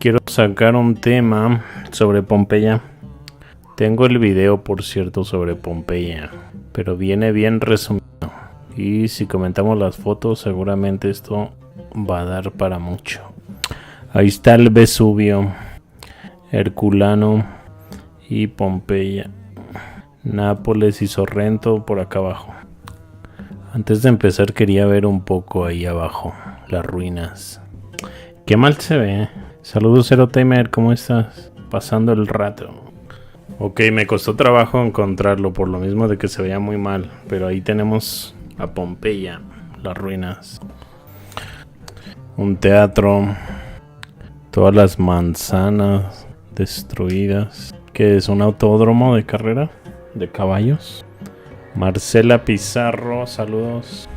quiero sacar un tema sobre Pompeya. Tengo el video, por cierto, sobre Pompeya, pero viene bien resumido. Y si comentamos las fotos, seguramente esto va a dar para mucho. Ahí está el Vesubio, Herculano y Pompeya. Nápoles y Sorrento por acá abajo. Antes de empezar quería ver un poco ahí abajo, las ruinas. Qué mal se ve. Saludos Zero Timer, ¿cómo estás? Pasando el rato. Ok, me costó trabajo encontrarlo por lo mismo de que se veía muy mal. Pero ahí tenemos a Pompeya, las ruinas. Un teatro. Todas las manzanas destruidas. ¿Qué es? ¿Un autódromo de carrera? ¿De caballos? Marcela Pizarro, saludos.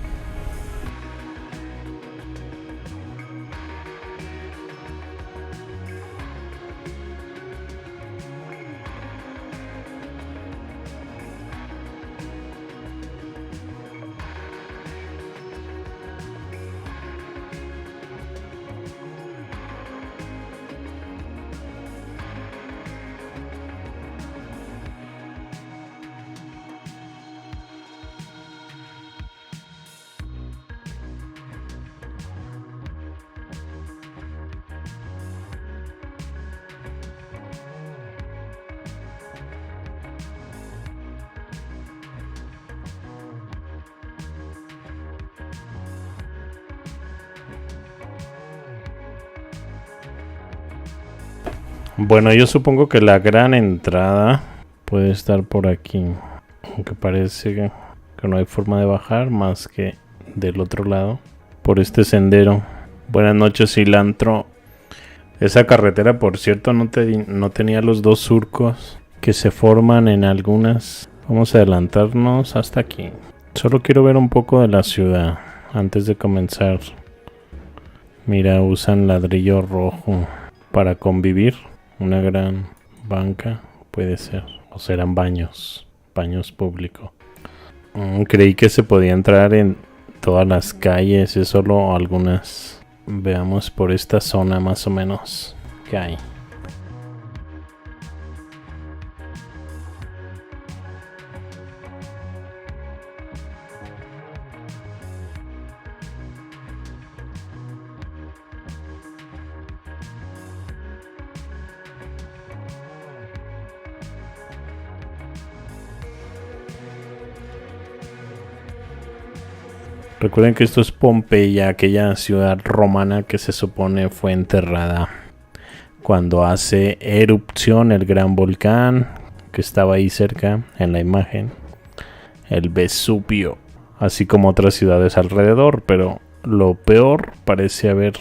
Bueno, yo supongo que la gran entrada puede estar por aquí. Aunque parece que no hay forma de bajar más que del otro lado. Por este sendero. Buenas noches, cilantro. Esa carretera, por cierto, no tenía los dos surcos que se forman en algunas. Vamos a adelantarnos hasta aquí. Solo quiero ver un poco de la ciudad antes de comenzar. Mira, usan ladrillo rojo para convivir. Una gran banca, puede ser. O serán baños públicos. Creí que se podía entrar en todas las calles, es solo algunas. Veamos por esta zona más o menos qué hay. Recuerden que esto es Pompeya, aquella ciudad romana que se supone fue enterrada cuando hace erupción el gran volcán que estaba ahí cerca en la imagen, el Vesubio, así como otras ciudades alrededor, pero lo peor parece haber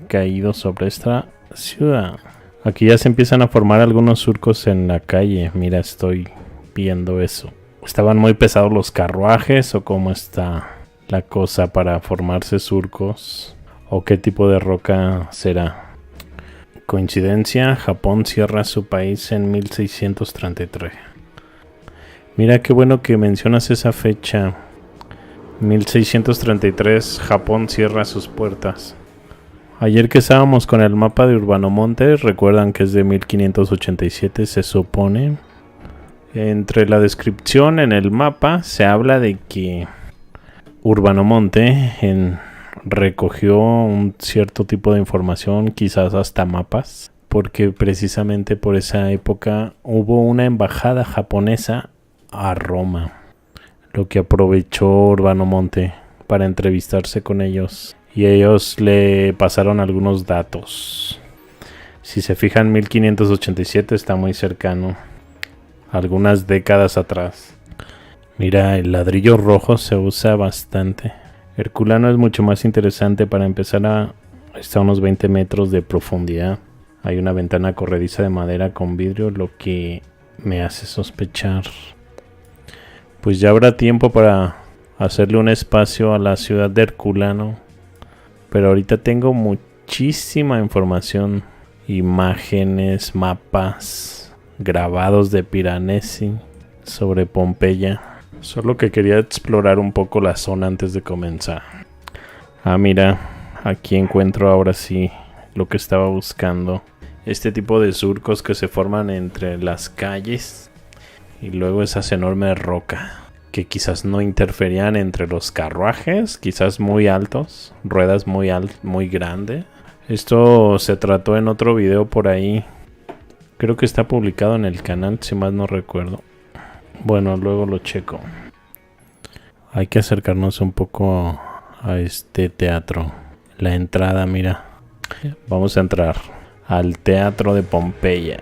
caído sobre esta ciudad. Aquí ya se empiezan a formar algunos surcos en la calle, mira, estoy viendo eso. ¿Estaban muy pesados los carruajes o cómo está la cosa para formarse surcos? ¿O qué tipo de roca será? Coincidencia, Japón cierra su país en 1633. Mira qué bueno que mencionas esa fecha. 1633, Japón cierra sus puertas. Ayer que estábamos con el mapa de Urbanomonte, recuerdan que es de 1587, se supone. Entre la descripción en el mapa se habla de que Urbanomonte recogió un cierto tipo de información, quizás hasta mapas, porque precisamente por esa época hubo una embajada japonesa a Roma, lo que aprovechó Urbanomonte para entrevistarse con ellos y ellos le pasaron algunos datos. Si se fijan, 1587 está muy cercano, algunas décadas atrás. Mira, el ladrillo rojo se usa bastante. Herculano es mucho más interesante. Para empezar, está a unos 20 metros de profundidad. Hay una ventana corrediza de madera con vidrio, lo que me hace sospechar. Pues ya habrá tiempo para hacerle un espacio a la ciudad de Herculano. Pero ahorita tengo muchísima información. Imágenes, mapas, grabados de Piranesi sobre Pompeya. Solo que quería explorar un poco la zona antes de comenzar. Ah, mira, aquí encuentro ahora sí lo que estaba buscando. Este tipo de surcos que se forman entre las calles y luego esas enormes rocas que quizás no interferían entre los carruajes, quizás muy altos, ruedas muy grandes. Esto se trató en otro video por ahí. Creo que está publicado en el canal, si más no recuerdo. Bueno, luego lo checo. Hay que acercarnos un poco a este teatro. La entrada, mira. Vamos a entrar al Teatro de Pompeya.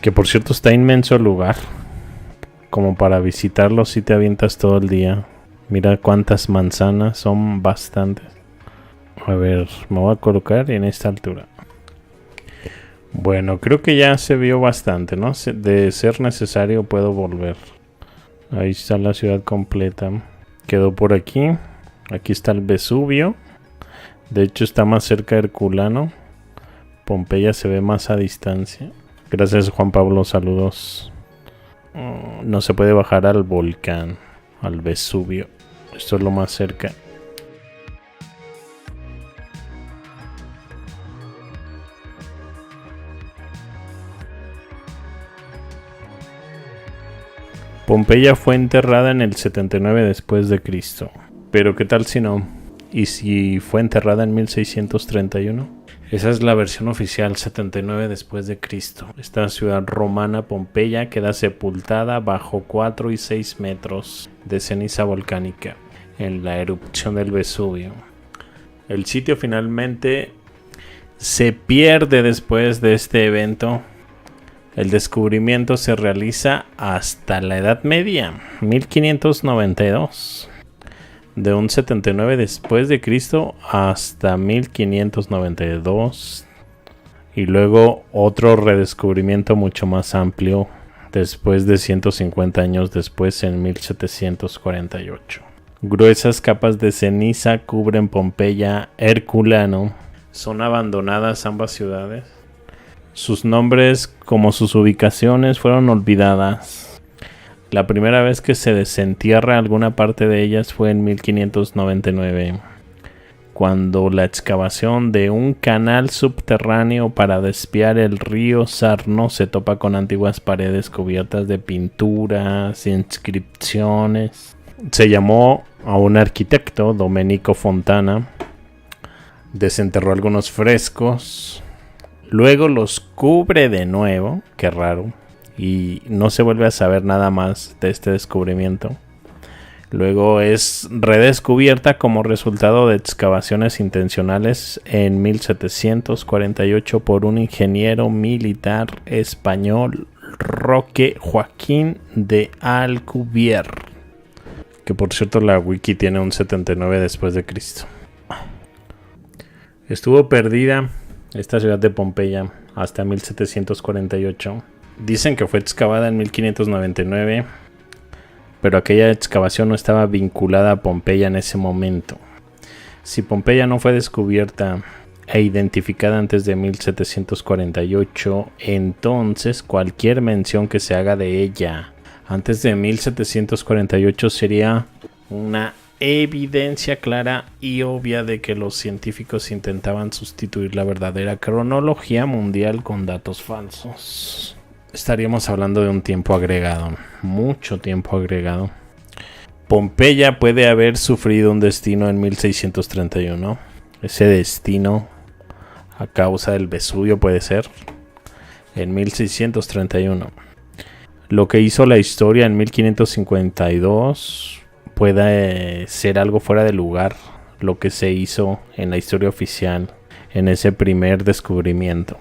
Que por cierto está inmenso el lugar. Como para visitarlo si te avientas todo el día. Mira cuántas manzanas, son bastantes. A ver, me voy a colocar en esta altura. Bueno, creo que ya se vio bastante, ¿no? De ser necesario puedo volver. Ahí está la ciudad completa. Quedó por aquí. Aquí está el Vesubio. De hecho está más cerca de Herculano. Pompeya se ve más a distancia. Gracias Juan Pablo, saludos. No se puede bajar al volcán, al Vesubio. Esto es lo más cerca. Pompeya fue enterrada en el 79 después de Cristo. Pero ¿qué tal si no? ¿Y si fue enterrada en 1631? Esa es la versión oficial, 79 después de Cristo. Esta ciudad romana, Pompeya, queda sepultada bajo 4 y 6 metros de ceniza volcánica en la erupción del Vesubio. El sitio finalmente se pierde después de este evento. El descubrimiento se realiza hasta la Edad Media, 1592. De un 79 después de Cristo hasta 1592. Y luego otro redescubrimiento mucho más amplio después de 150 años después, en 1748. Gruesas capas de ceniza cubren Pompeya, Herculano. Son abandonadas ambas ciudades. Sus nombres, como sus ubicaciones, fueron olvidadas. La primera vez que se desentierra alguna parte de ellas fue en 1599, cuando la excavación de un canal subterráneo para desviar el río Sarno se topa con antiguas paredes cubiertas de pinturas, inscripciones. Se llamó a un arquitecto, Domenico Fontana, desenterró algunos frescos. Luego los cubre de nuevo, qué raro, y no se vuelve a saber nada más de este descubrimiento. Luego es redescubierta como resultado de excavaciones intencionales en 1748 por un ingeniero militar español, Roque Joaquín de Alcubierre, que por cierto la wiki tiene un 79 después de Cristo. Estuvo perdida esta ciudad de Pompeya hasta 1748. Dicen que fue excavada en 1599, pero aquella excavación no estaba vinculada a Pompeya en ese momento. Si Pompeya no fue descubierta e identificada antes de 1748, entonces cualquier mención que se haga de ella antes de 1748 sería una evidencia clara y obvia de que los científicos intentaban sustituir la verdadera cronología mundial con datos falsos. Estaríamos hablando de un tiempo agregado, mucho tiempo agregado. Pompeya puede haber sufrido un destino en 1631. Ese destino, a causa del Vesubio, puede ser en 1631. Lo que hizo la historia en 1552 puede ser algo fuera de lugar. Lo que se hizo en la historia oficial en ese primer descubrimiento.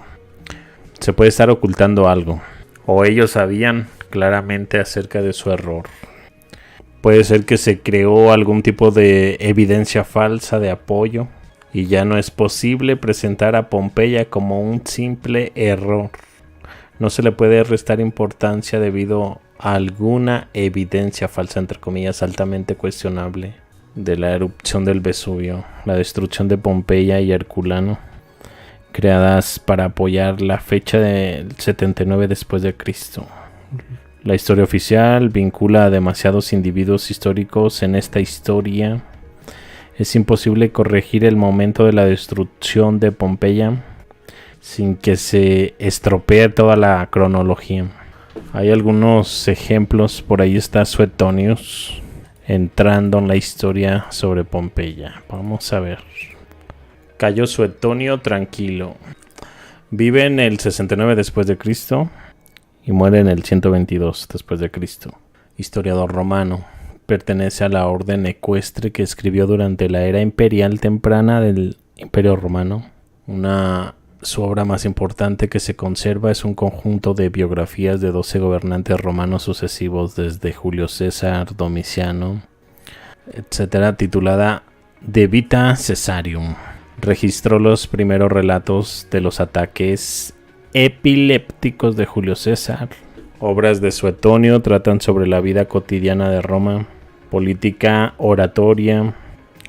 Se puede estar ocultando algo, o ellos sabían claramente acerca de su error. Puede ser que se creó algún tipo de evidencia falsa de apoyo y ya no es posible presentar a Pompeya como un simple error. No se le puede restar importancia debido a alguna evidencia falsa, entre comillas, altamente cuestionable. de la erupción del Vesubio, la destrucción de Pompeya y Herculano, creadas para apoyar la fecha del 79 después de Cristo. La historia oficial vincula a demasiados individuos históricos en esta historia. Es imposible corregir el momento de la destrucción de Pompeya sin que se estropee toda la cronología. Hay algunos ejemplos, por ahí está Suetonius entrando en la historia sobre Pompeya. Vamos a ver. Cayo Suetonio tranquilo. Vive en el 69 después de Cristo y muere en el 122 después de Cristo. Historiador romano. Pertenece a la orden ecuestre que escribió durante la era imperial temprana del Imperio Romano. Su obra más importante que se conserva es un conjunto de biografías de 12 gobernantes romanos sucesivos desde Julio César, Domiciano, etcétera, titulada De Vita Caesarium. Registró los primeros relatos de los ataques epilépticos de Julio César. Obras de Suetonio tratan sobre la vida cotidiana de Roma, política, oratoria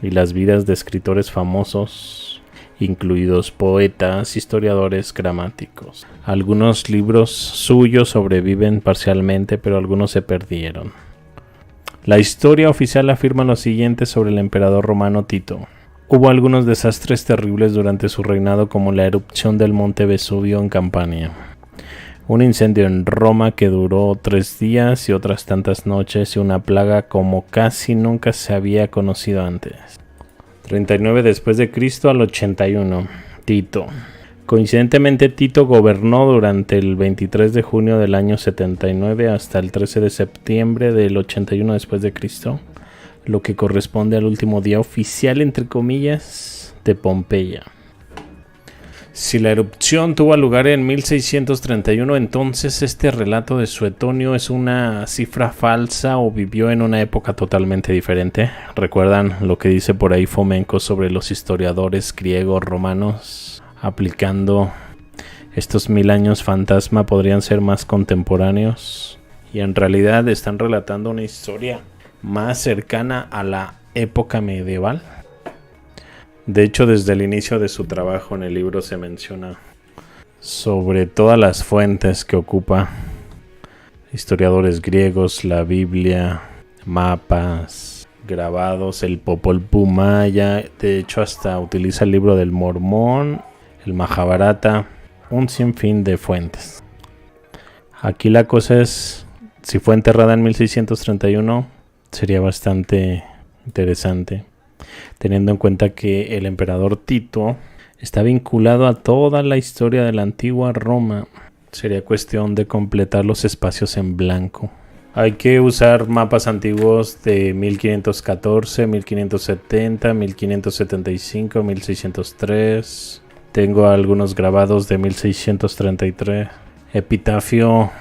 y las vidas de escritores famosos, incluidos poetas, historiadores, gramáticos. Algunos libros suyos sobreviven parcialmente, pero algunos se perdieron. La historia oficial afirma lo siguiente sobre el emperador romano Tito. Hubo algunos desastres terribles durante su reinado, como la erupción del monte Vesubio en Campania, un incendio en Roma que duró 3 días y otras tantas noches, y una plaga como casi nunca se había conocido antes. 39 después de Cristo al 81. Tito. Coincidentemente, Tito gobernó durante el 23 de junio del año 79 hasta el 13 de septiembre del 81 después de Cristo, lo que corresponde al último día oficial, entre comillas, de Pompeya. Si la erupción tuvo lugar en 1631, entonces este relato de Suetonio es una cifra falsa o vivió en una época totalmente diferente. ¿Recuerdan lo que dice por ahí Fomenko sobre los historiadores griegos romanos? Aplicando estos 1000 años fantasma podrían ser más contemporáneos y en realidad están relatando una historia más cercana a la época medieval. De hecho, desde el inicio de su trabajo en el libro se menciona sobre todas las fuentes que ocupa: historiadores griegos, la Biblia, mapas, grabados, el Popol Vuh maya. De hecho, hasta utiliza el libro del Mormón, el Mahabharata, un sinfín de fuentes. Aquí la cosa es, si fue enterrada en 1631, sería bastante interesante, teniendo en cuenta que el emperador Tito está vinculado a toda la historia de la antigua Roma. Sería cuestión de completar los espacios en blanco. Hay que usar mapas antiguos de 1514, 1570, 1575, 1603. Tengo algunos grabados de 1633. Epitafio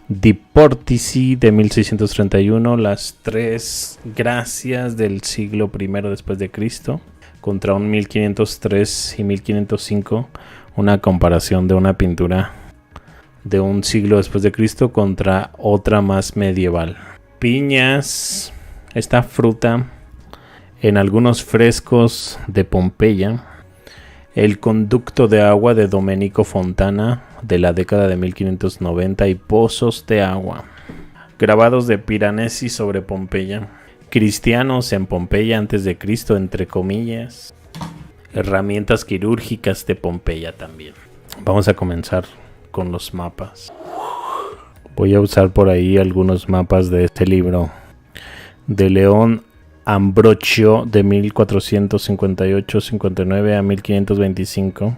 Di Portici de 1631, las 3 gracias del siglo I después de Cristo contra un 1503 y 1505, una comparación de una pintura de un siglo después de Cristo contra otra más medieval. Piñas, esta fruta en algunos frescos de Pompeya. El conducto de agua de Domenico Fontana de la década de 1590 y pozos de agua. Grabados de Piranesi sobre Pompeya. Cristianos en Pompeya antes de Cristo, entre comillas. Herramientas quirúrgicas de Pompeya también. Vamos a comenzar con los mapas. Voy a usar por ahí algunos mapas de este libro de León Ambrogio de 1458-59 a 1525.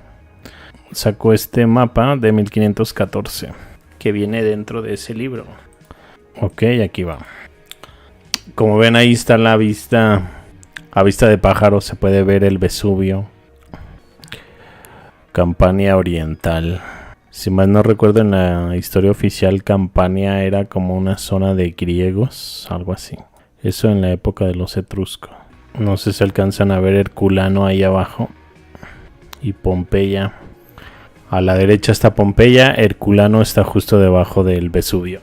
Sacó este mapa de 1514 que viene dentro de ese libro. Ok, aquí va. Como ven, ahí está la vista. A vista de pájaro se puede ver el Vesubio. Campania Oriental. Si mal no recuerdo, en la historia oficial Campania era como una zona de griegos, algo así. Eso en la época de los etruscos. No sé si alcanzan a ver Herculano ahí abajo. Y Pompeya. A la derecha está Pompeya. Herculano está justo debajo del Vesubio.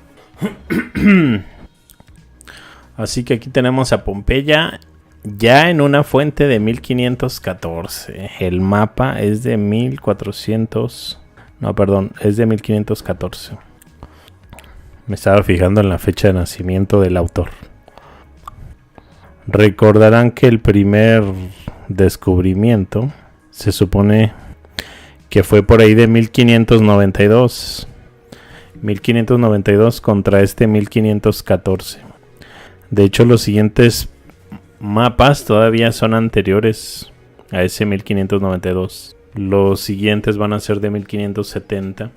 Así que aquí tenemos a Pompeya ya en una fuente de 1514. El mapa es de 1400. No, perdón, es de 1514. Me estaba fijando en la fecha de nacimiento del autor. Recordarán que el primer descubrimiento se supone que fue por ahí de 1592. 1592 contra este 1514. De hecho, los siguientes mapas todavía son anteriores a ese 1592. Los siguientes van a ser de 1570,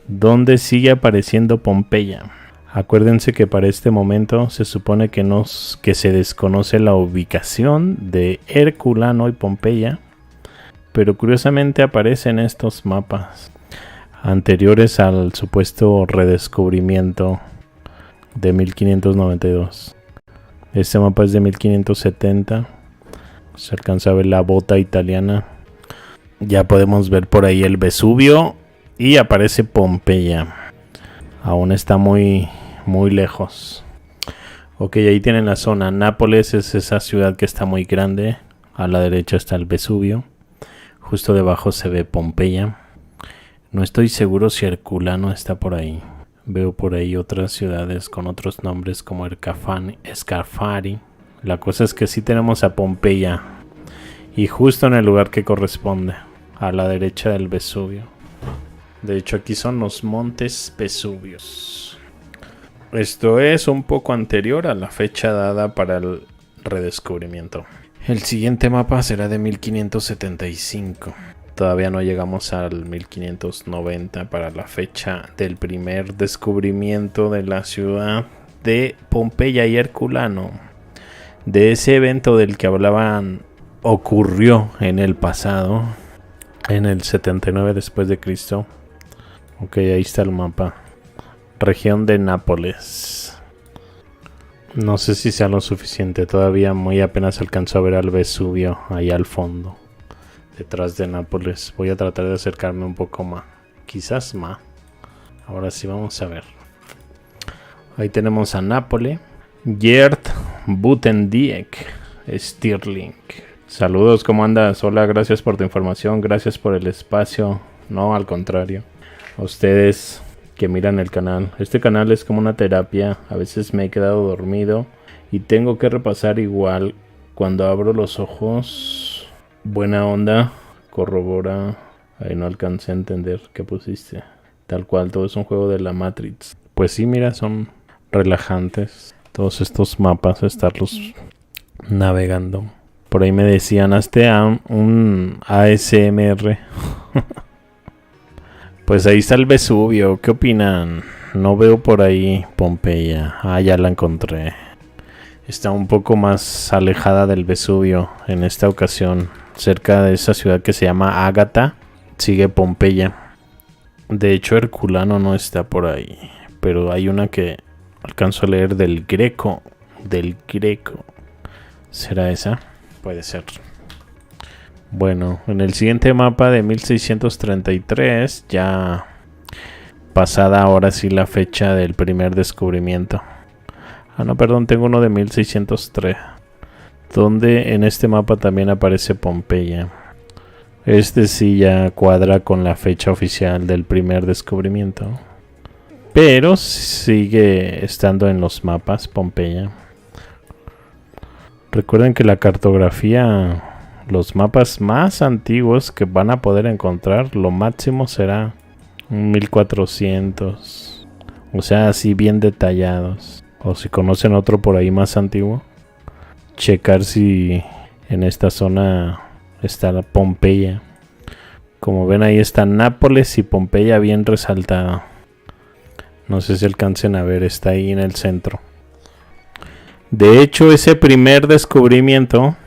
donde sigue apareciendo Pompeya. Acuérdense que para este momento se supone que se desconoce la ubicación de Herculano y Pompeya, pero curiosamente aparecen estos mapas anteriores al supuesto redescubrimiento de 1592. Este mapa es de 1570. Se alcanza a ver la bota italiana. Ya podemos ver por ahí el Vesubio y aparece Pompeya. Aún está muy lejos. Ok, ahí tienen la zona. Nápoles es esa ciudad que está muy grande. A la derecha está el Vesubio. Justo debajo se ve Pompeya. No estoy seguro si Herculano está por ahí. Veo por ahí otras ciudades con otros nombres como Escarfari. La cosa es que sí tenemos a Pompeya. Y justo en el lugar que corresponde. A la derecha del Vesubio. De hecho aquí son los montes Vesuvios. Esto es un poco anterior a la fecha dada para el redescubrimiento. El siguiente mapa será de 1575. Todavía no llegamos al 1590 para la fecha del primer descubrimiento de la ciudad de Pompeya y Herculano. De ese evento del que hablaban ocurrió en el pasado, en el 79 después de Cristo. Ok, ahí está el mapa. Región de Nápoles. No sé si sea lo suficiente. Todavía muy apenas alcanzó a ver al Vesubio ahí al fondo. Detrás de Nápoles. Voy a tratar de acercarme un poco más. Quizás más. Ahora sí vamos a ver. Ahí tenemos a Nápoles. Gerd Butendiek Stirling. Saludos, ¿cómo andas? Hola, gracias por tu información. Gracias por el espacio. No, al contrario. A ustedes que miran el canal. Este canal es como una terapia. A veces me he quedado dormido y tengo que repasar igual. Cuando abro los ojos, buena onda, corrobora. Ahí no alcancé a entender qué pusiste. Tal cual, todo es un juego de la Matrix. Pues sí, mira, son relajantes todos estos mapas, estarlos navegando. Por ahí me decían, hazte un ASMR. Pues ahí está el Vesubio. ¿Qué opinan? No veo por ahí Pompeya. Ah, ya la encontré. Está un poco más alejada del Vesubio en esta ocasión. Cerca de esa ciudad que se llama Ágata. Sigue Pompeya. De hecho, Herculano no está por ahí. Pero hay una que alcanzo a leer del Greco. Del Greco. ¿Será esa? Puede ser. Bueno, en el siguiente mapa de 1633, ya pasada ahora sí la fecha del primer descubrimiento. Ah, no, perdón, tengo uno de 1603, donde en este mapa también aparece Pompeya. Este sí ya cuadra con la fecha oficial del primer descubrimiento, pero sigue estando en los mapas Pompeya. Recuerden que la cartografía... Los mapas más antiguos que van a poder encontrar, lo máximo será 1400. O sea, así bien detallados. O si conocen otro por ahí más antiguo, checar si en esta zona está la Pompeya. Como ven, ahí está Nápoles y Pompeya bien resaltada. No sé si alcancen a ver, está ahí en el centro. De hecho, ese primer descubrimiento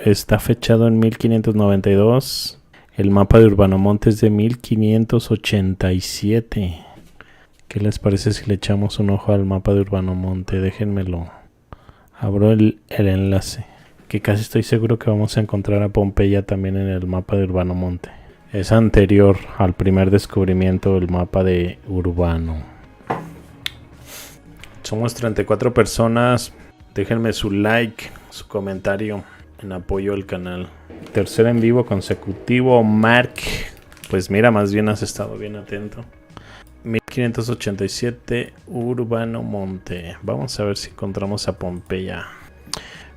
está fechado en 1592. El mapa de Urbanomonte es de 1587. ¿Qué les parece si le echamos un ojo al mapa de Urbanomonte? Déjenmelo. Abro el enlace. Que casi estoy seguro que vamos a encontrar a Pompeya también en el mapa de Urbanomonte. Es anterior al primer descubrimiento del mapa de Urbano. Somos 34 personas. Déjenme su like, su comentario en apoyo al canal. Tercer en vivo consecutivo, Mark. Pues mira, más bien has estado bien atento. 1587 Urbano Monte. Vamos a ver si encontramos a Pompeya.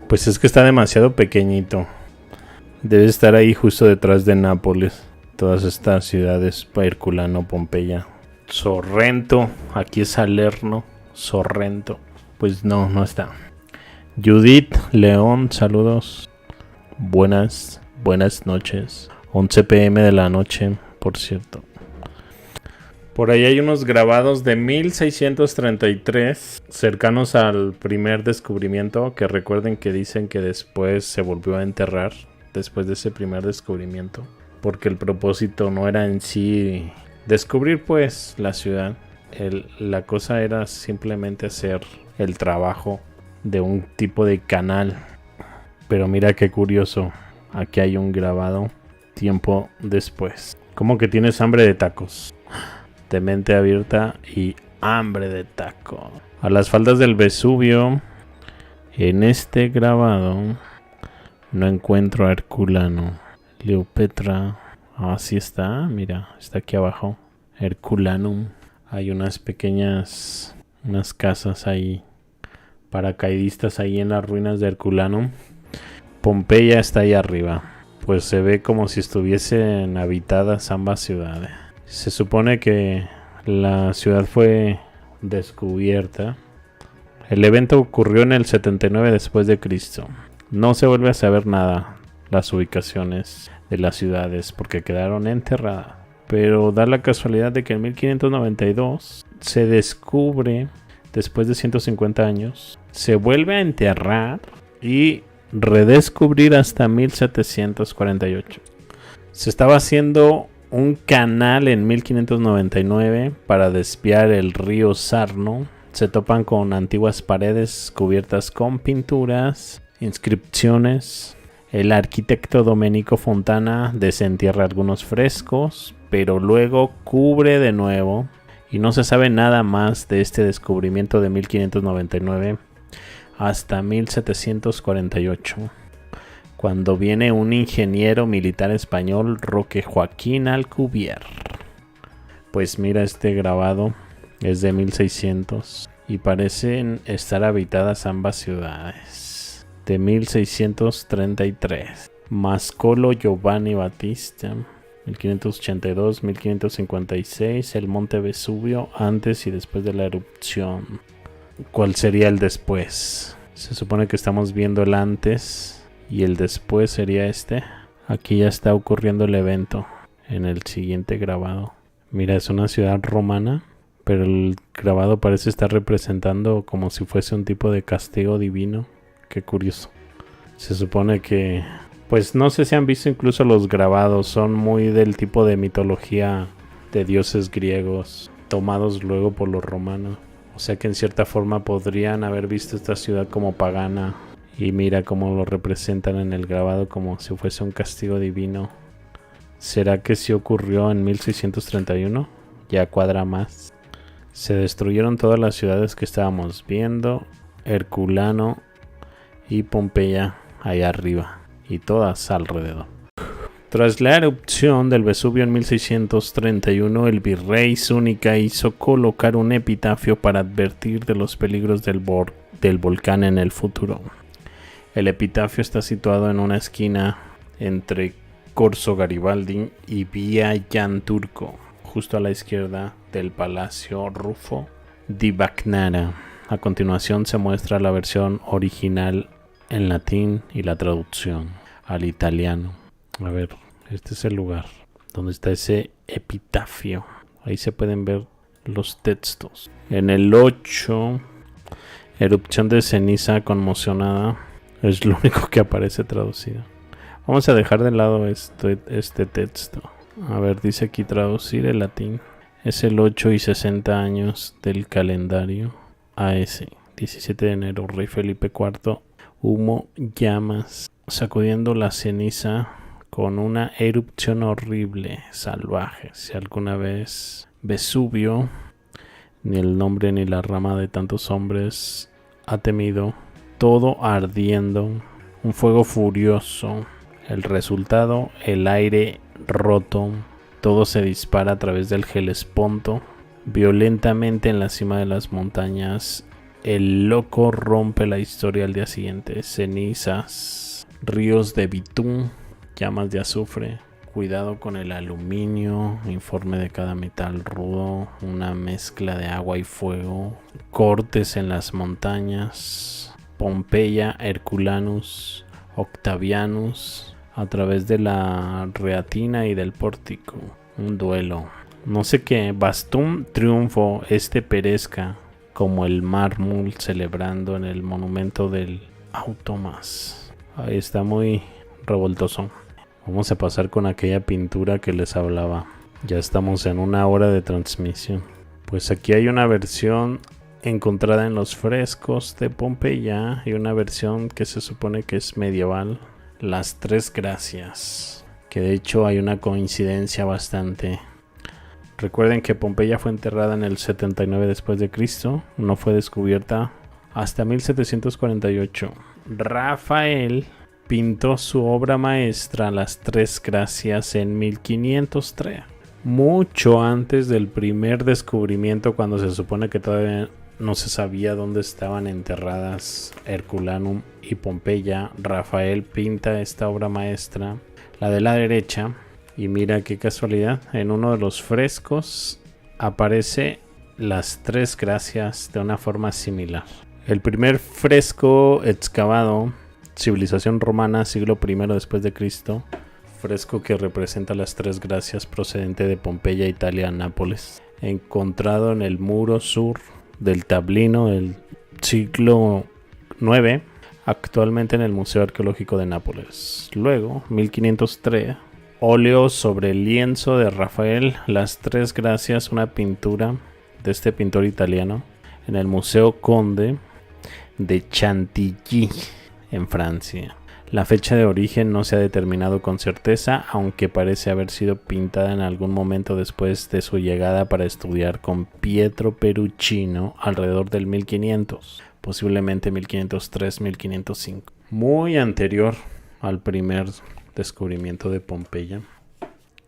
Pues es que está demasiado pequeñito. Debe estar ahí justo detrás de Nápoles. Todas estas ciudades, Herculano, Pompeya, Sorrento. Aquí es Salerno, Sorrento. Pues no, no está. Judith León, saludos. Buenas noches. 11 p.m. de la noche, por cierto. Por ahí hay unos grabados de 1633 cercanos al primer descubrimiento, que recuerden que dicen que después se volvió a enterrar después de ese primer descubrimiento, porque el propósito no era en sí descubrir pues la ciudad. La cosa era simplemente hacer el trabajo de un tipo de canal. Pero mira qué curioso, aquí hay un grabado tiempo después. ¿Cómo que tienes hambre de tacos? De mente abierta y hambre de taco. A las faldas del Vesubio. En este grabado no encuentro a Herculano. Leopetra. Así está, mira, está aquí abajo. Herculanum. Hay unas pequeñas, unas casas ahí, paracaidistas ahí en las ruinas de Herculanum. Pompeya está ahí arriba. Pues se ve como si estuviesen habitadas ambas ciudades. Se supone que la ciudad fue descubierta. El evento ocurrió en el 79 después de Cristo. No se vuelve a saber nada las ubicaciones de las ciudades porque quedaron enterradas. Pero da la casualidad de que en 1592 se descubre, después de 150 años, se vuelve a enterrar y redescubrir hasta 1748. Se estaba haciendo un canal en 1599 para desviar el río Sarno. Se topan con antiguas paredes cubiertas con pinturas, inscripciones. El arquitecto Domenico Fontana desentierra algunos frescos, pero luego cubre de nuevo y no se sabe nada más de este descubrimiento de 1599 hasta 1748. Cuando viene un ingeniero militar español, Roque Joaquín Alcubierre. Pues mira, este grabado es de 1600 y parecen estar habitadas ambas ciudades. De 1633. Mascolo Giovanni Battista. 1582-1556. El monte Vesubio antes y después de la erupción. ¿Cuál sería el después? Se supone que estamos viendo el antes. Y el después sería este. Aquí ya está ocurriendo el evento en el siguiente grabado. Mira, es una ciudad romana, pero el grabado parece estar representando como si fuese un tipo de castigo divino. Qué curioso. Se supone que, pues no sé si han visto incluso los grabados, son muy del tipo de mitología de dioses griegos, tomados luego por los romanos. O sea que en cierta forma podrían haber visto esta ciudad como pagana. Y mira cómo lo representan en el grabado como si fuese un castigo divino. ¿Será que sí ocurrió en 1631? Ya cuadra más. Se destruyeron todas las ciudades que estábamos viendo. Herculano y Pompeya allá arriba. Y todas alrededor. Tras la erupción del Vesubio en 1631, el virrey Zúñiga hizo colocar un epitafio para advertir de los peligros del volcán en el futuro. El epitafio está situado en una esquina entre Corso Garibaldi y Via Jan Turco, justo a la izquierda del Palacio Rufo di Bagnara. A continuación se muestra la versión original en latín y la traducción al italiano. A ver, este es el lugar donde está ese epitafio. Ahí se pueden ver los textos. En el 8, erupción de ceniza conmocionada. Es lo único que aparece traducido. Vamos a dejar de lado este texto. A ver, dice aquí traducir el latín. Es el 8 y 60 años del calendario AS. 17 de enero, Rey Felipe IV. Humo, llamas, sacudiendo la ceniza con una erupción horrible, salvaje. Si alguna vez Vesubio, ni el nombre ni la rama de tantos hombres, ha temido todo ardiendo, un fuego furioso. El resultado, el aire roto, todo se dispara a través del Helesponto. Violentamente en la cima de las montañas, el loco rompe la historia al día siguiente. Cenizas, ríos de bitún, llamas de azufre. Cuidado con el aluminio, informe de cada metal rudo, una mezcla de agua y fuego, cortes en las montañas, Pompeya, Herculanus, Octavianus, a través de la Reatina y del pórtico, un duelo. No sé qué, Bastum triunfo, perezca, como el mármol celebrando en el monumento del Automas. Ahí está muy revoltoso. Vamos a pasar con aquella pintura que les hablaba. Ya estamos en 1 hora de transmisión. Pues aquí hay una versión encontrada en los frescos de Pompeya y una versión que se supone que es medieval. Las Tres Gracias. Que de hecho hay una coincidencia bastante. Recuerden que Pompeya fue enterrada en el 79 después de Cristo. No fue descubierta hasta 1748. Rafael pintó su obra maestra Las Tres Gracias en 1503, mucho antes del primer descubrimiento, cuando se supone que todavía no se sabía dónde estaban enterradas Herculanum y Pompeya. Rafael pinta esta obra maestra, la de la derecha, y mira qué casualidad, en uno de los frescos aparece Las Tres Gracias de una forma similar. El primer fresco excavado, civilización romana, siglo I después de Cristo, fresco que representa las Tres Gracias procedente de Pompeya, Italia, Nápoles, encontrado en el muro sur del tablino del siglo IX, actualmente en el Museo Arqueológico de Nápoles. Luego, 1503, óleo sobre lienzo de Rafael, Las Tres Gracias, una pintura de este pintor italiano, en el Museo Conde de Chantilly, en Francia. La fecha de origen no se ha determinado con certeza, aunque parece haber sido pintada en algún momento después de su llegada para estudiar con Pietro Perugino alrededor del 1500, posiblemente 1503-1505, muy anterior al primer descubrimiento de Pompeya,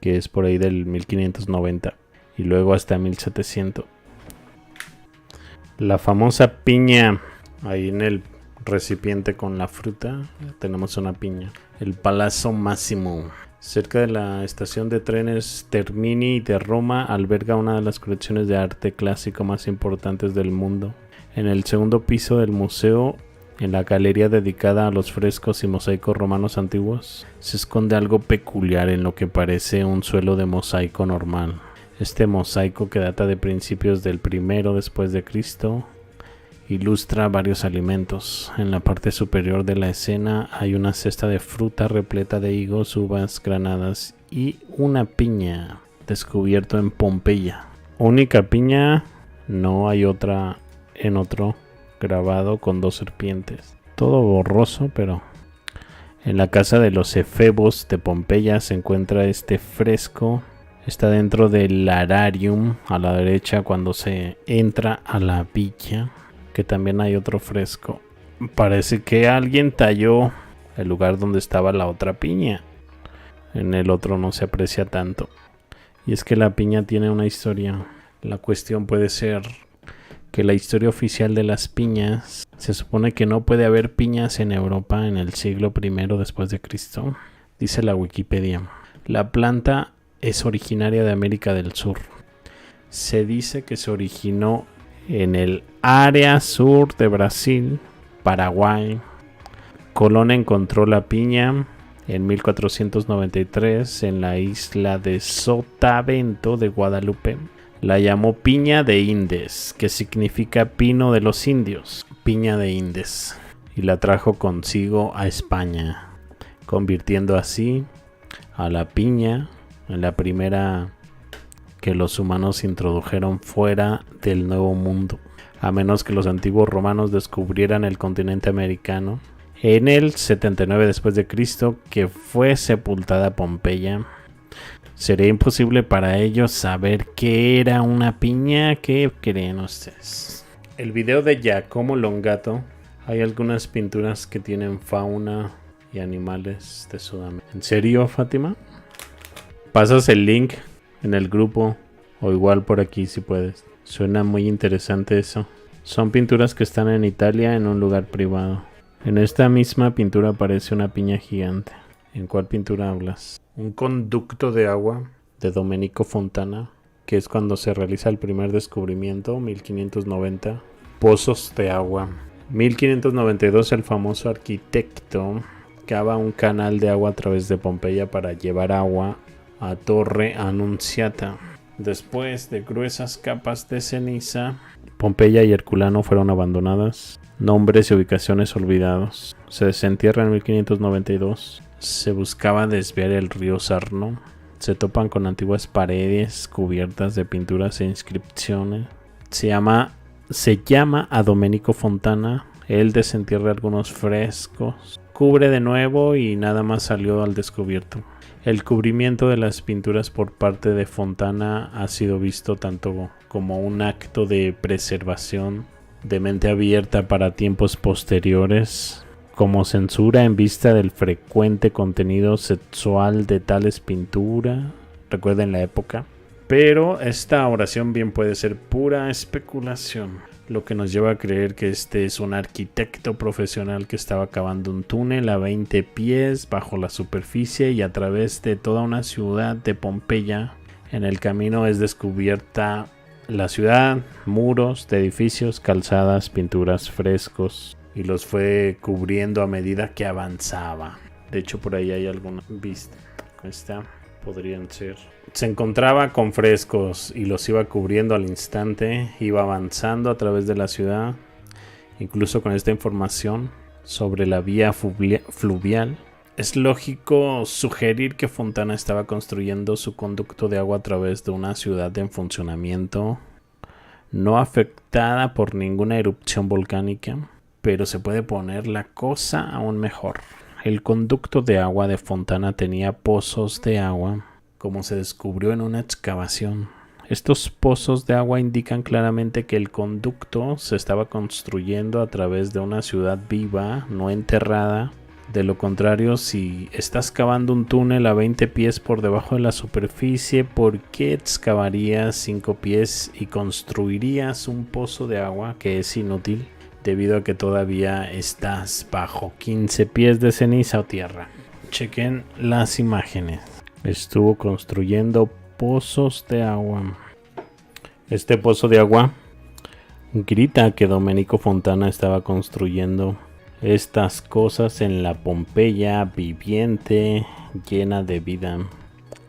que es por ahí del 1590, y luego hasta 1700. La famosa piña, ahí en el recipiente con la fruta tenemos una piña. El Palazzo Massimo, cerca de la estación de trenes Termini de Roma, alberga una de las colecciones de arte clásico más importantes del mundo. En el segundo piso del museo, en la galería dedicada a los frescos y mosaicos romanos antiguos, se esconde algo peculiar en lo que parece un suelo de mosaico normal. Este mosaico, que data de principios del I después de Cristo, ilustra varios alimentos. En la parte superior de la escena hay una cesta de fruta repleta de higos, uvas, granadas y una piña, descubierto en Pompeya. Única piña, no hay otra en otro grabado con 2 serpientes. Todo borroso, pero en la casa de los efebos de Pompeya se encuentra este fresco. Está dentro del lararium a la derecha cuando se entra a la villa, que también hay otro fresco. Parece que alguien talló el lugar donde estaba la otra piña. En el otro no se aprecia tanto. Y es que la piña tiene una historia. La cuestión puede ser que la historia oficial de las piñas, se supone que no puede haber piñas en Europa en el siglo I después de Cristo. Dice la Wikipedia. La planta es originaria de América del Sur. Se dice que se originó en el área sur de Brasil, Paraguay. Colón encontró la piña en 1493 en la isla de Sotavento de Guadalupe. La llamó piña de Indes, que significa pino de los indios, piña de Indes, y la trajo consigo a España, convirtiendo así a la piña en la primera que los humanos introdujeron fuera del Nuevo Mundo, a menos que los antiguos romanos descubrieran el continente americano. En el 79 después de Cristo, que fue sepultada Pompeya, sería imposible para ellos saber qué era una piña. ¿Qué creen ustedes? El video de Giacomo Longato Hay algunas pinturas que tienen fauna y animales de Sudamérica. ¿En serio, Fátima? Pasas el link en el grupo o igual por aquí si puedes. Suena muy interesante eso. Son pinturas que están en Italia en un lugar privado. En esta misma pintura aparece una piña gigante. ¿En cuál pintura hablas? Un conducto de agua de Domenico Fontana, que es cuando se realiza el primer descubrimiento, 1590. Pozos de agua. 1592 el famoso arquitecto cava un canal de agua a través de Pompeya para llevar agua a Torre Annunziata. Después de gruesas capas de ceniza, Pompeya y Herculano fueron abandonadas. Nombres y ubicaciones olvidados. Se desentierra en 1592. Se buscaba desviar el río Sarno. Se topan con antiguas paredes cubiertas de pinturas e inscripciones. Se llama a Domenico Fontana. Él desentierra algunos frescos. Cubre de nuevo y nada más salió al descubierto. El cubrimiento de las pinturas por parte de Fontana ha sido visto tanto como un acto de preservación de mente abierta para tiempos posteriores, como censura en vista del frecuente contenido sexual de tales pinturas. Recuerden la época. Pero esta oración bien puede ser pura especulación, lo que nos lleva a creer que este es un arquitecto profesional que estaba cavando un túnel a 20 pies bajo la superficie y a través de toda una ciudad de Pompeya. En el camino es descubierta la ciudad, muros de edificios, calzadas, pinturas, frescos, y los fue cubriendo a medida que avanzaba. De hecho, por ahí hay alguna vista. Esta podrían ser. Se encontraba con frescos y los iba cubriendo al instante. Iba avanzando a través de la ciudad. Incluso con esta información sobre la vía fluvial. Es lógico sugerir que Fontana estaba construyendo su conducto de agua a través de una ciudad en funcionamiento, no afectada por ninguna erupción volcánica, pero se puede poner la cosa aún mejor. El conducto de agua de Fontana tenía pozos de agua, como se descubrió en una excavación. Estos pozos de agua indican claramente que el conducto se estaba construyendo a través de una ciudad viva, no enterrada. De lo contrario, si estás cavando un túnel a 20 pies por debajo de la superficie, ¿por qué excavarías 5 pies y construirías un pozo de agua que es inútil debido a que todavía estás bajo 15 pies de ceniza o tierra? Chequen las imágenes. Estuvo construyendo pozos de agua. Este pozo de agua grita que Domenico Fontana estaba construyendo estas cosas en la Pompeya viviente, llena de vida.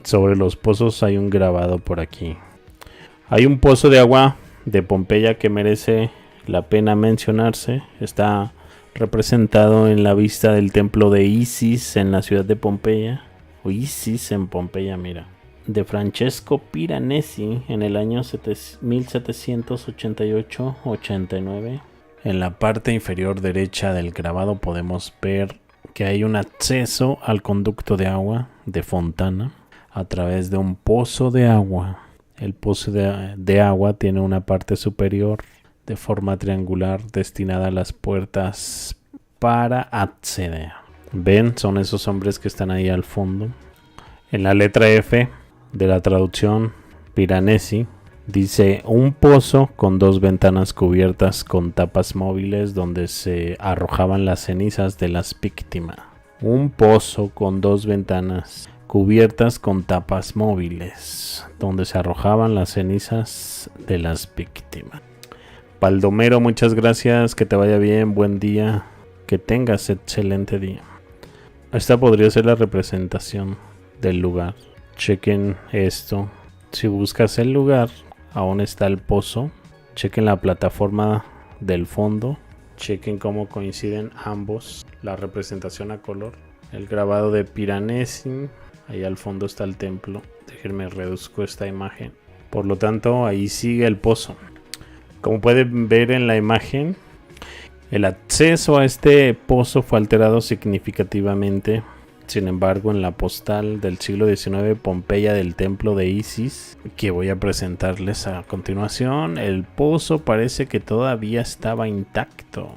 Sobre los pozos hay un grabado por aquí. Hay un pozo de agua de Pompeya que merece la pena mencionarse. Está representado en la vista del templo de Isis en la ciudad de Pompeya. O Isis en Pompeya, mira. De Francesco Piranesi en el año 1788-89. En la parte inferior derecha del grabado podemos ver que hay un acceso al conducto de agua de Fontana a través de un pozo de agua. El pozo de agua tiene una parte superior de forma triangular destinada a las puertas para acceder. ¿Ven? Son esos hombres que están ahí al fondo. En la letra F de la traducción Piranesi dice un pozo con 2 ventanas cubiertas con tapas móviles donde se arrojaban las cenizas de las víctimas. Un pozo con 2 ventanas cubiertas con tapas móviles donde se arrojaban las cenizas de las víctimas. Baldomero, muchas gracias, que te vaya bien, buen día, que tengas excelente día. Esta podría ser la representación del lugar. Chequen esto. Si buscas el lugar, aún está el pozo. Chequen la plataforma del fondo. Chequen cómo coinciden ambos. La representación a color. El grabado de Piranesi. Ahí al fondo está el templo. Déjenme reduzco esta imagen. Por lo tanto, ahí sigue el pozo. Como pueden ver en la imagen, el acceso a este pozo fue alterado significativamente. Sin embargo, en la postal del siglo XIX, Pompeya del templo de Isis, que voy a presentarles a continuación, el pozo parece que todavía estaba intacto.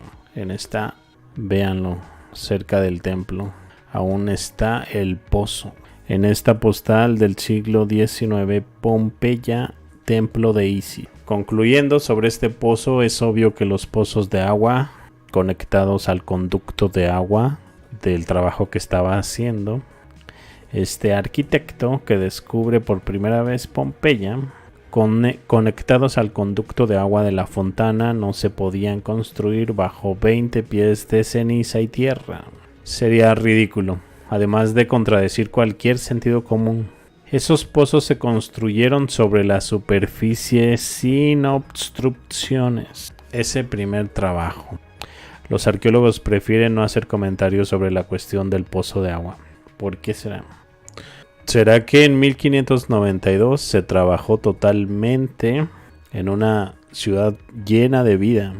Véanlo, cerca del templo, aún está el pozo. En esta postal del siglo XIX, Pompeya, templo de Isis. Concluyendo sobre este pozo, es obvio que los pozos de agua conectados al conducto de agua del trabajo que estaba haciendo este arquitecto que descubre por primera vez Pompeya, conectados al conducto de agua de la fontana, no se podían construir bajo 20 pies de ceniza y tierra. Sería ridículo, además de contradecir cualquier sentido común. Esos pozos se construyeron sobre la superficie sin obstrucciones. Ese primer trabajo. Los arqueólogos prefieren no hacer comentarios sobre la cuestión del pozo de agua. ¿Por qué será? ¿Será que en 1592 se trabajó totalmente en una ciudad llena de vida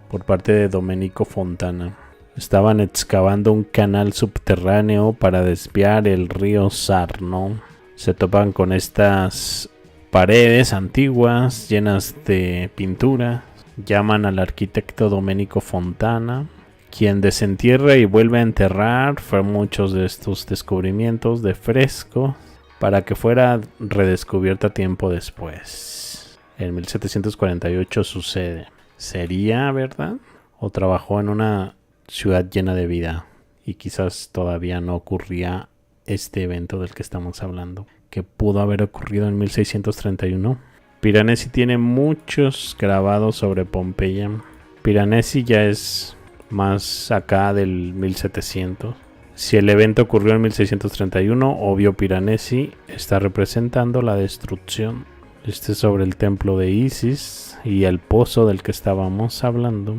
por parte de Domenico Fontana? Estaban excavando un canal subterráneo para desviar el río Sarno. Se topan con estas paredes antiguas llenas de pintura. Llaman al arquitecto Domenico Fontana, quien desentierra y vuelve a enterrar muchos de estos descubrimientos de fresco para que fuera redescubierta tiempo después. En 1748 sucede. ¿Sería verdad? ¿O trabajó en una ciudad llena de vida y quizás todavía no ocurría este evento del que estamos hablando, que pudo haber ocurrido en 1631? Piranesi tiene muchos grabados sobre Pompeya. Piranesi ya es más acá del 1700. Si el evento ocurrió en 1631, obvio Piranesi está representando la destrucción. Este es sobre el templo de Isis y el pozo del que estábamos hablando.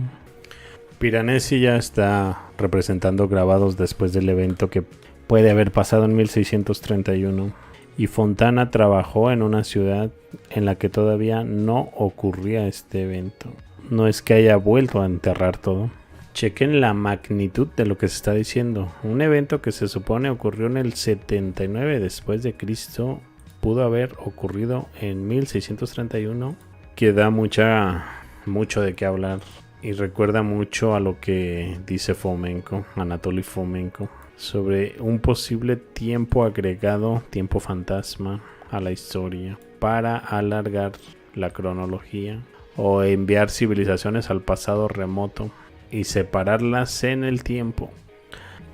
Piranesi ya está representando grabados después del evento que puede haber pasado en 1631. Y Fontana trabajó en una ciudad en la que todavía no ocurría este evento. No es que haya vuelto a enterrar todo. Chequen la magnitud de lo que se está diciendo. Un evento que se supone ocurrió en el 79 después de Cristo pudo haber ocurrido en 1631, que da mucho de qué hablar y recuerda mucho a lo que dice Fomenko, Anatoly Fomenko, sobre un posible tiempo agregado, tiempo fantasma a la historia para alargar la cronología o enviar civilizaciones al pasado remoto y separarlas en el tiempo.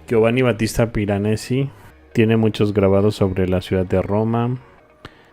Giovanni Battista Piranesi tiene muchos grabados sobre la ciudad de Roma.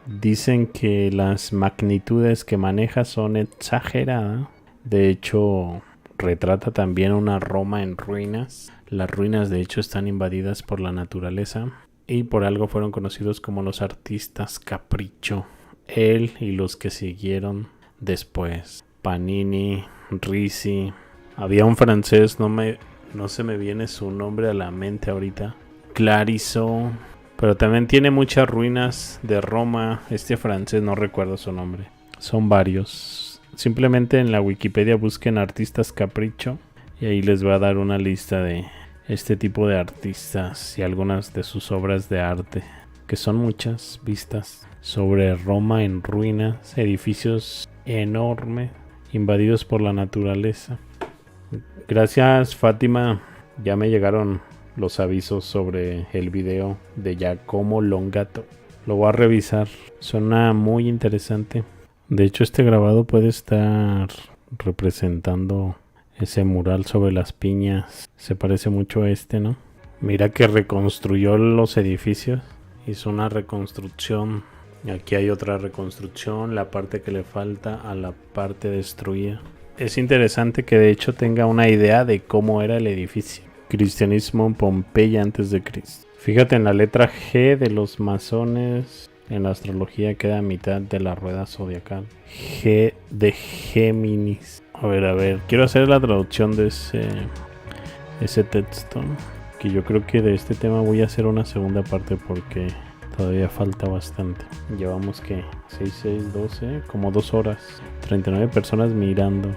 Dicen que las magnitudes que maneja son exageradas. De hecho, retrata también una Roma en ruinas. Las ruinas de hecho están invadidas por la naturaleza y por algo fueron conocidos como los artistas capricho. Él y los que siguieron después. Panini, Risi. Había un francés, no se me viene su nombre a la mente ahorita. Clariso. Pero también tiene muchas ruinas de Roma. Este francés no recuerdo su nombre. Son varios. Simplemente en la Wikipedia busquen artistas capricho y ahí les va a dar una lista de este tipo de artistas y algunas de sus obras de arte, que son muchas vistas sobre Roma en ruinas, edificios enormes invadidos por la naturaleza. Gracias, Fátima, ya me llegaron los avisos sobre el video de Giacomo Longato. Lo voy a revisar, suena muy interesante. De hecho, este grabado puede estar representando ese mural sobre las piñas. Se parece mucho a este, ¿no? Mira que reconstruyó los edificios. Hizo una reconstrucción. Aquí hay otra reconstrucción. La parte que le falta a la parte destruida. Es interesante que de hecho tenga una idea de cómo era el edificio. Cristianismo en Pompeya antes de Cristo. Fíjate en la letra G de los masones. En la astrología queda a mitad de la rueda zodiacal. G de Géminis. A ver. Quiero hacer la traducción de ese texto. Que yo creo que de este tema voy a hacer una segunda parte porque todavía falta bastante. Llevamos que 6, 12, como 2 horas. 39 personas mirando.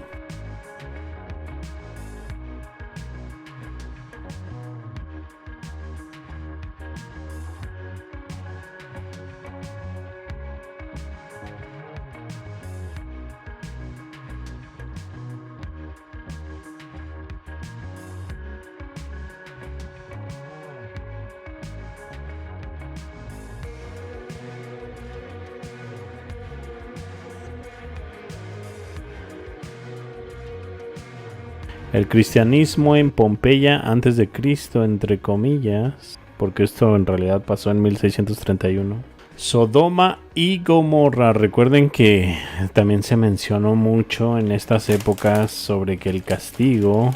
El cristianismo en Pompeya antes de Cristo, entre comillas, porque esto en realidad pasó en 1631. Sodoma y Gomorra. Recuerden que también se mencionó mucho en estas épocas sobre que el castigo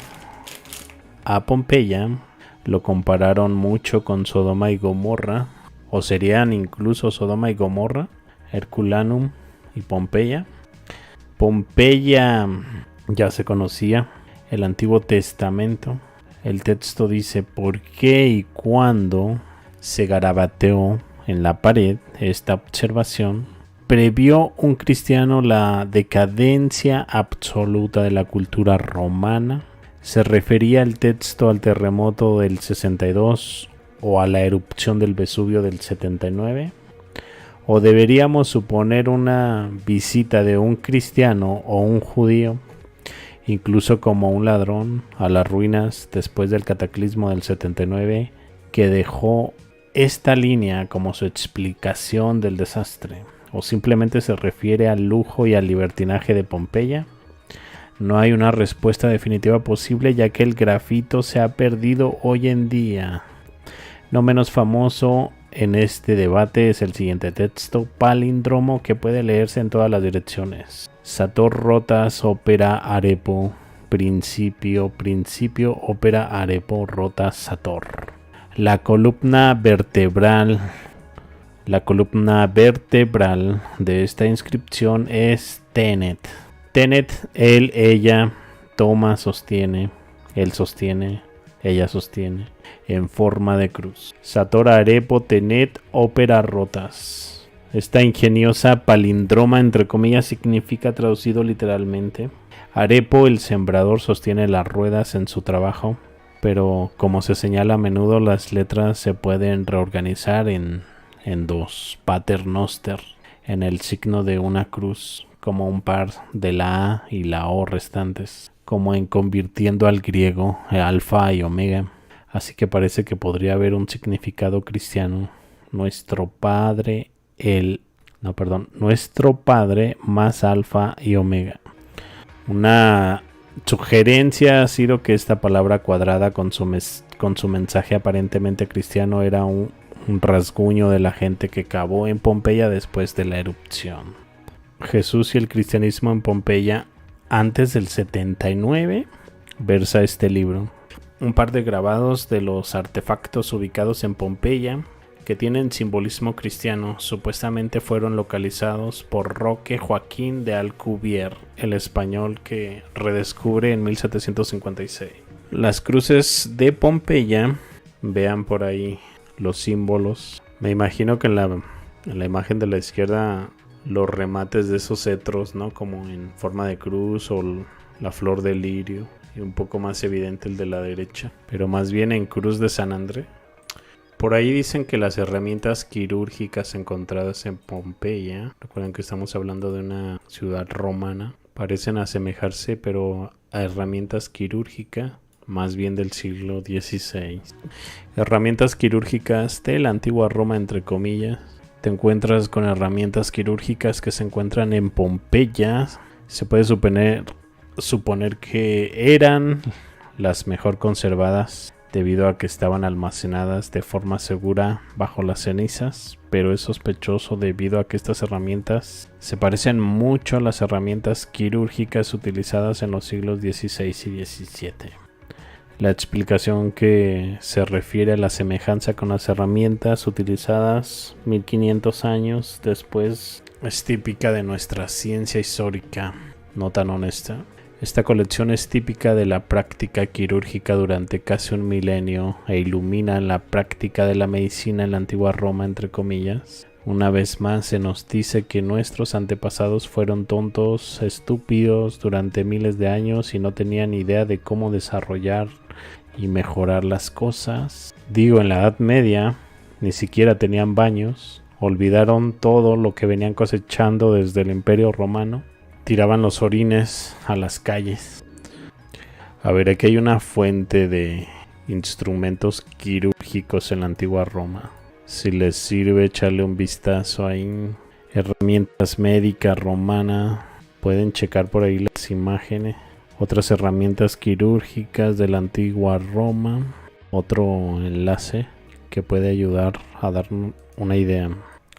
a Pompeya lo compararon mucho con Sodoma y Gomorra, o serían incluso Sodoma y Gomorra, Herculanum y Pompeya. Pompeya ya se conocía, el Antiguo Testamento. El texto dice por qué y cuándo se garabateó en la pared esta observación. Previó un cristiano la decadencia absoluta de la cultura romana. ¿Se refería el texto al terremoto del 62 o a la erupción del Vesubio del 79? ¿O deberíamos suponer una visita de un cristiano o un judío, incluso como un ladrón, a las ruinas después del cataclismo del 79, que dejó esta línea como su explicación del desastre? ¿O simplemente se refiere al lujo y al libertinaje de Pompeya? No hay una respuesta definitiva posible, ya que el grafito se ha perdido hoy en día. No menos famoso en este debate es el siguiente texto palíndromo que puede leerse en todas las direcciones. Sator rotas ópera arepo, principio ópera arepo rota sator. La columna vertebral de esta inscripción es tenet. Tenet, él, ella, toma, sostiene, él sostiene, ella sostiene, en forma de cruz. Sator arepo tenet ópera rotas. Esta ingeniosa palindroma, entre comillas, significa, traducido literalmente, Arepo, el sembrador, sostiene las ruedas en su trabajo, pero como se señala a menudo, las letras se pueden reorganizar en dos, pater noster, en el signo de una cruz, como un par de la A y la O restantes, como en convirtiendo al griego alfa y omega. Así que parece que podría haber un significado cristiano. Nuestro Padre más alfa y omega. Una sugerencia ha sido que esta palabra cuadrada con su mensaje aparentemente cristiano era un rasguño de la gente que cavó en Pompeya después de la erupción. Jesús y el cristianismo en Pompeya antes del 79 versa este libro. Un par de grabados de los artefactos ubicados en Pompeya que tienen simbolismo cristiano supuestamente fueron localizados por Roque Joaquín de Alcubierre, el español que redescubre en 1756. Las cruces de Pompeya, vean por ahí los símbolos. Me imagino que en la imagen de la izquierda los remates de esos cetros, ¿no? Como en forma de cruz o la flor de lirio, y un poco más evidente el de la derecha, pero más bien en cruz de San Andrés. Por ahí dicen que las herramientas quirúrgicas encontradas en Pompeya, recuerden que estamos hablando de una ciudad romana, parecen asemejarse pero a herramientas quirúrgicas más bien del siglo XVI. Herramientas quirúrgicas de la antigua Roma, entre comillas. Te encuentras con herramientas quirúrgicas que se encuentran en Pompeya. Se puede suponer que eran las mejor conservadas debido a que estaban almacenadas de forma segura bajo las cenizas, pero es sospechoso debido a que estas herramientas se parecen mucho a las herramientas quirúrgicas utilizadas en los siglos XVI y XVII. La explicación que se refiere a la semejanza con las herramientas utilizadas 1500 años después es típica de nuestra ciencia histórica, no tan honesta. Esta colección es típica de la práctica quirúrgica durante casi un milenio e ilumina la práctica de la medicina en la antigua Roma, entre comillas. Una vez más se nos dice que nuestros antepasados fueron tontos, estúpidos durante miles de años y no tenían idea de cómo desarrollar y mejorar las cosas. Digo, en la Edad Media ni siquiera tenían baños, olvidaron todo lo que venían cosechando desde el Imperio Romano. Tiraban los orines a las calles. A ver, aquí hay una fuente de instrumentos quirúrgicos en la antigua Roma. Si les sirve, echarle un vistazo ahí. Herramientas médicas romana. Pueden checar por ahí las imágenes. Otras herramientas quirúrgicas de la antigua Roma. Otro enlace que puede ayudar a dar una idea.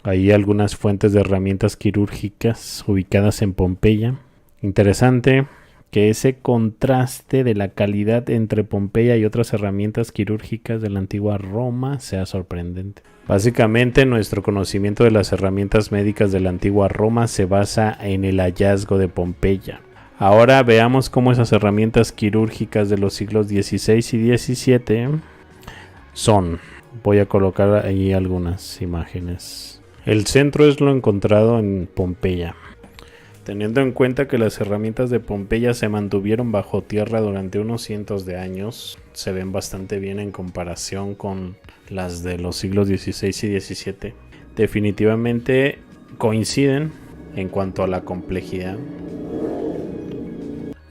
Hay algunas fuentes de herramientas quirúrgicas ubicadas en Pompeya. Interesante que ese contraste de la calidad entre Pompeya y otras herramientas quirúrgicas de la antigua Roma sea sorprendente. Básicamente, nuestro conocimiento de las herramientas médicas de la antigua Roma se basa en el hallazgo de Pompeya. Ahora veamos cómo esas herramientas quirúrgicas de los siglos XVI y XVII son. Voy a colocar ahí algunas imágenes. El centro es lo encontrado en Pompeya. Teniendo en cuenta que las herramientas de Pompeya se mantuvieron bajo tierra durante unos cientos de años, se ven bastante bien en comparación con las de los siglos XVI y XVII. Definitivamente coinciden en cuanto a la complejidad.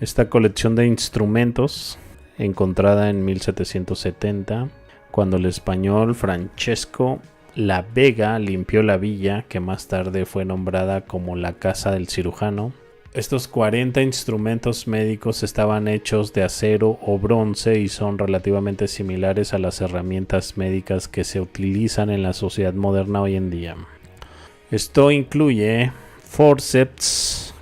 Esta colección de instrumentos, encontrada en 1770, cuando el español Francesco La Vega limpió la villa, que más tarde fue nombrada como la Casa del Cirujano. Estos 40 instrumentos médicos estaban hechos de acero o bronce y son relativamente similares a las herramientas médicas que se utilizan en la sociedad moderna hoy en día. Esto incluye forceps,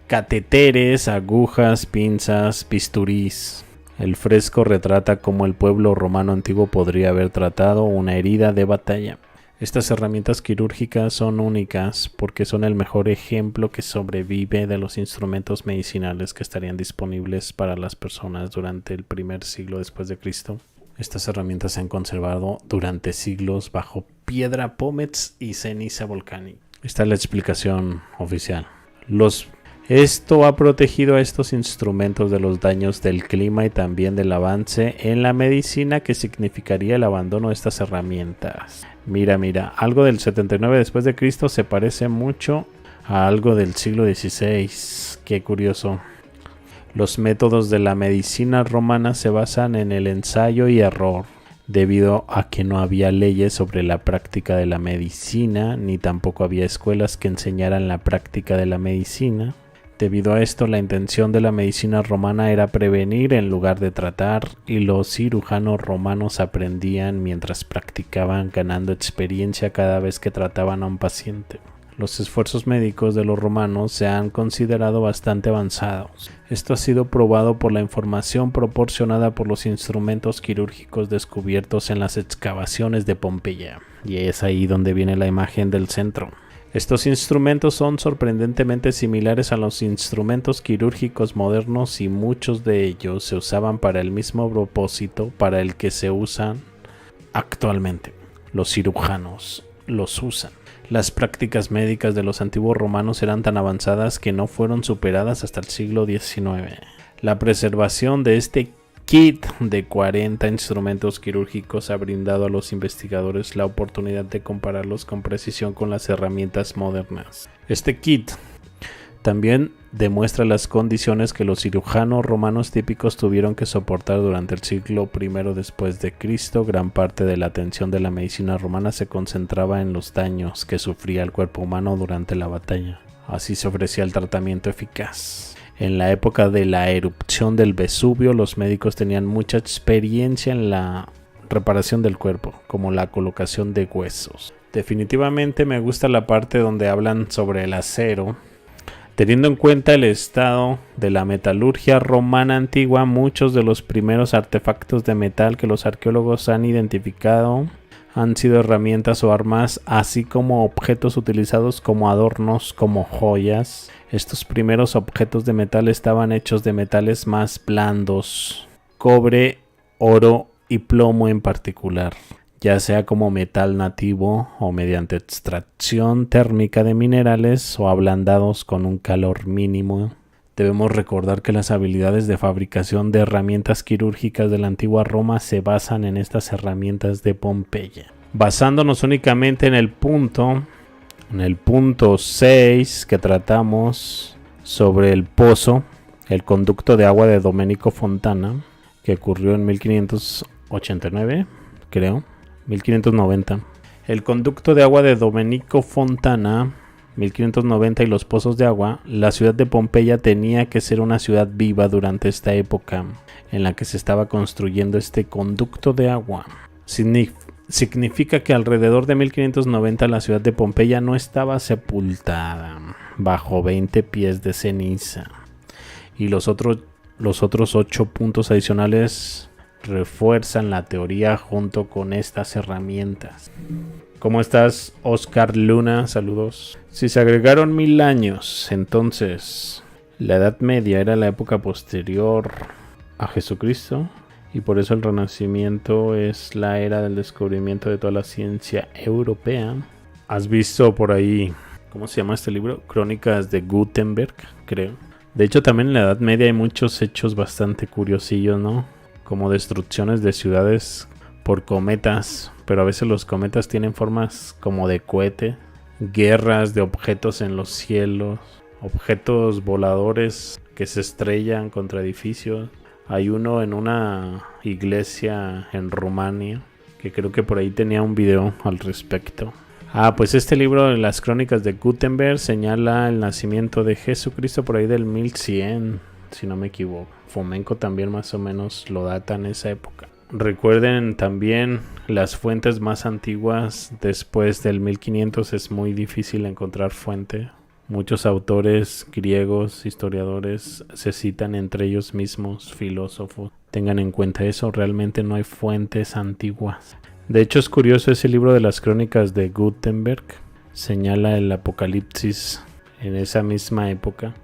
catéteres, agujas, pinzas, bisturís. El fresco retrata cómo el pueblo romano antiguo podría haber tratado una herida de batalla. Estas herramientas quirúrgicas son únicas porque son el mejor ejemplo que sobrevive de los instrumentos medicinales que estarían disponibles para las personas durante el primer siglo después de Cristo. Estas herramientas se han conservado durante siglos bajo piedra pómez y ceniza volcánica. Esta es la explicación oficial. Esto ha protegido a estos instrumentos de los daños del clima y también del avance en la medicina que significaría el abandono de estas herramientas. Mira, algo del 79 después de Cristo se parece mucho a algo del siglo XVI. Qué curioso. Los métodos de la medicina romana se basan en el ensayo y error, debido a que no había leyes sobre la práctica de la medicina, ni tampoco había escuelas que enseñaran la práctica de la medicina. Debido a esto, la intención de la medicina romana era prevenir en lugar de tratar, y los cirujanos romanos aprendían mientras practicaban, ganando experiencia cada vez que trataban a un paciente. Los esfuerzos médicos de los romanos se han considerado bastante avanzados. Esto ha sido probado por la información proporcionada por los instrumentos quirúrgicos descubiertos en las excavaciones de Pompeya. Y es ahí donde viene la imagen del centro. Estos instrumentos son sorprendentemente similares a los instrumentos quirúrgicos modernos y muchos de ellos se usaban para el mismo propósito para el que se usan actualmente. Los cirujanos los usan. Las prácticas médicas de los antiguos romanos eran tan avanzadas que no fueron superadas hasta el siglo XIX. La preservación de este kit de 40 instrumentos quirúrgicos ha brindado a los investigadores la oportunidad de compararlos con precisión con las herramientas modernas. Este kit también demuestra las condiciones que los cirujanos romanos típicos tuvieron que soportar durante el siglo I después de Cristo. Gran parte de la atención de la medicina romana se concentraba en los daños que sufría el cuerpo humano durante la batalla. Así se ofrecía el tratamiento eficaz. En la época de la erupción del Vesubio, los médicos tenían mucha experiencia en la reparación del cuerpo, como la colocación de huesos. Definitivamente me gusta la parte donde hablan sobre el acero. Teniendo en cuenta el estado de la metalurgia romana antigua, muchos de los primeros artefactos de metal que los arqueólogos han identificado han sido herramientas o armas, así como objetos utilizados como adornos, como joyas. Estos primeros objetos de metal estaban hechos de metales más blandos, cobre, oro y plomo en particular, ya sea como metal nativo o mediante extracción térmica de minerales o ablandados con un calor mínimo. Debemos recordar que las habilidades de fabricación de herramientas quirúrgicas de la antigua Roma se basan en estas herramientas de Pompeya. Basándonos únicamente en el punto 6 que tratamos sobre el pozo, el conducto de agua de Domenico Fontana, que ocurrió en 1589, creo, 1590. El conducto de agua de Domenico Fontana 1590 y los pozos de agua, la ciudad de Pompeya tenía que ser una ciudad viva durante esta época en la que se estaba construyendo este conducto de agua. Significa que alrededor de 1590 la ciudad de Pompeya no estaba sepultada bajo 20 pies de ceniza. Y los otros 8 puntos adicionales refuerzan la teoría junto con estas herramientas. ¿Cómo estás, Oscar Luna? Saludos. Si se agregaron 1000 años, entonces la Edad Media era la época posterior a Jesucristo. Y por eso el Renacimiento es la era del descubrimiento de toda la ciencia europea. ¿Has visto por ahí, cómo se llama este libro? Crónicas de Gutenberg, creo. De hecho, también en la Edad Media hay muchos hechos bastante curiosillos, ¿no? Como destrucciones de ciudades por cometas, pero a veces los cometas tienen formas como de cohete. Guerras de objetos en los cielos, objetos voladores que se estrellan contra edificios. Hay uno en una iglesia en Rumania, que creo que por ahí tenía un video al respecto. Pues este libro de las crónicas de Gutenberg señala el nacimiento de Jesucristo por ahí del 1100, si no me equivoco. Fomenko también más o menos lo data en esa época. Recuerden también las fuentes más antiguas después del 1500 es muy difícil encontrar fuente. Muchos autores griegos, historiadores, se citan entre ellos mismos, filósofos. Tengan en cuenta eso, realmente no hay fuentes antiguas. De hecho es curioso, ese libro de las crónicas de Gutenberg señala el apocalipsis en esa misma época.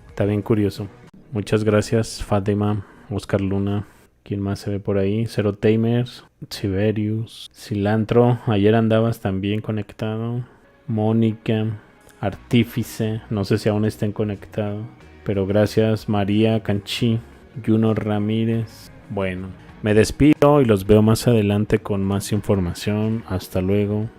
Está bien curioso. Muchas gracias, Fátima, Oscar Luna. ¿Quién más se ve por ahí? Zero Tamers, Siberius, Cilantro. Ayer andabas también conectado. Mónica. Artífice, no sé si aún estén conectados, pero gracias. María Canchi, Juno Ramírez. Bueno, me despido y los veo más adelante con más información. Hasta luego.